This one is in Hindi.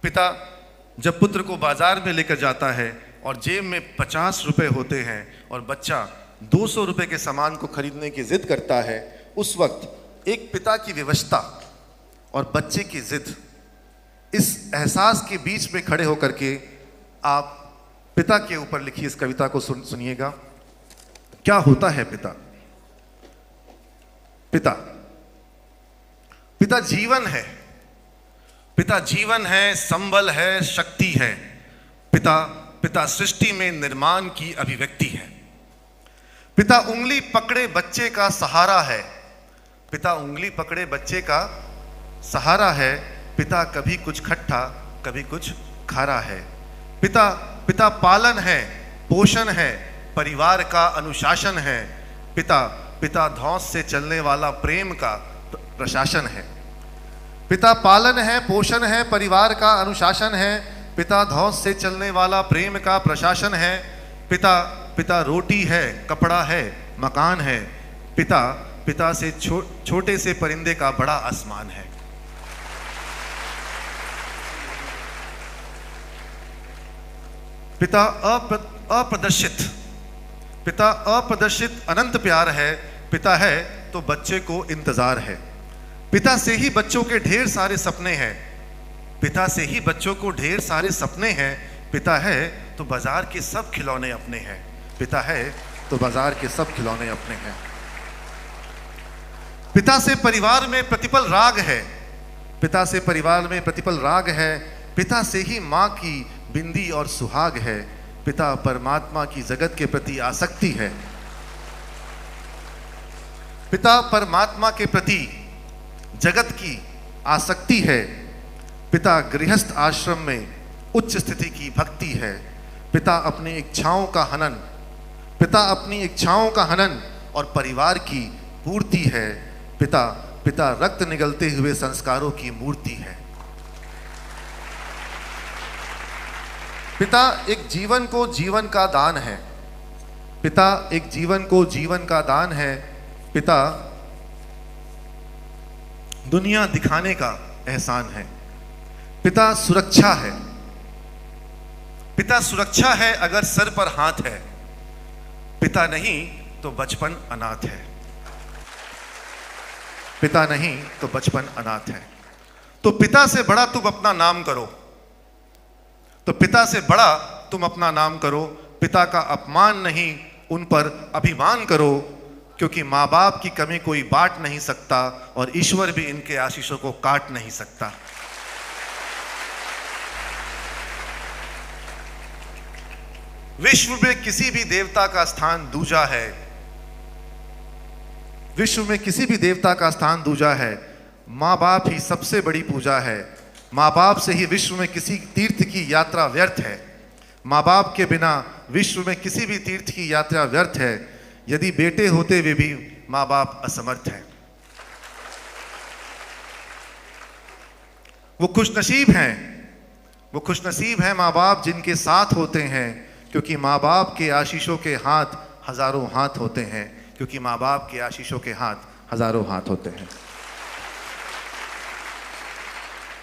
पिता जब पुत्र को बाजार में लेकर जाता है और जेब में 50 रुपए होते हैं और बच्चा 200 रुपए के सामान को खरीदने की जिद करता है, उस वक्त एक पिता की विवशता और बच्चे की जिद, इस एहसास के बीच में खड़े होकर के आप पिता के ऊपर लिखी इस कविता को सुनिएगा। क्या होता है पिता? पिता पिता जीवन है, पिता जीवन है, संबल है, शक्ति है। पिता पिता सृष्टि में निर्माण की अभिव्यक्ति है। पिता उंगली पकड़े बच्चे का सहारा है, पिता उंगली पकड़े बच्चे का सहारा है। पिता कभी कुछ खट्टा कभी कुछ खारा है। पिता पिता पालन है, पोषण है, परिवार का अनुशासन है। पिता पिता धौंस से चलने वाला प्रेम का प्रशासन है। पिता पालन है, पोषण है, परिवार का अनुशासन है। पिता धौंस से चलने वाला प्रेम का प्रशासन है। पिता पिता रोटी है, कपड़ा है, मकान है। पिता पिता से छोटे से परिंदे का बड़ा आसमान है। पिता अप्रदर्शित, पिता अप्रदर्शित अनंत प्यार है। पिता है तो बच्चे को इंतजार है। पिता से ही बच्चों के ढेर सारे सपने हैं, पिता से ही बच्चों को ढेर सारे सपने हैं। पिता है तो बाजार के सब खिलौने अपने हैं, पिता है तो बाजार के सब खिलौने अपने हैं। पिता से परिवार में प्रतिपल राग है, पिता से परिवार में प्रतिपल राग है। पिता से ही माँ की बिंदी और सुहाग है। पिता परमात्मा की जगत के प्रति आसक्ति है। पिता परमात्मा के प्रति जगत की आसक्ति है। पिता गृहस्थ आश्रम में उच्च स्थिति की भक्ति है। पिता अपनी इच्छाओं का हनन, पिता अपनी इच्छाओं का हनन और परिवार की पूर्ति है। पिता पिता रक्त निगलते हुए संस्कारों की मूर्ति है। पिता एक जीवन को जीवन का दान है, पिता एक जीवन को जीवन का दान है। पिता दुनिया दिखाने का एहसान है। पिता सुरक्षा है, पिता सुरक्षा है अगर सर पर हाथ है। पिता नहीं तो बचपन अनाथ है, पिता नहीं तो बचपन अनाथ है। तो पिता से बड़ा तुम अपना नाम करो, तो पिता से बड़ा तुम अपना नाम करो। पिता का अपमान नहीं, उन पर अभिमान करो, क्योंकि माँ बाप की कमी कोई बांट नहीं सकता और ईश्वर भी इनके आशीषों को काट नहीं सकता। विश्व में किसी भी देवता का स्थान दूजा है, विश्व में किसी भी देवता का स्थान दूजा है। माँ बाप ही सबसे बड़ी पूजा है। माँ बाप से ही विश्व में किसी तीर्थ की यात्रा व्यर्थ है। माँ बाप के बिना विश्व में किसी भी तीर्थ की यात्रा व्यर्थ है। यदि बेटे होते हुए भी माँ बाप असमर्थ हैं। वो खुशनसीब हैं, वो खुशनसीब हैं माँ बाप जिनके साथ होते हैं, क्योंकि माँ बाप के आशीषों के हाथ हजारों हाथ होते हैं, क्योंकि माँ बाप के आशीषों के हाथ हजारों हाथ होते हैं।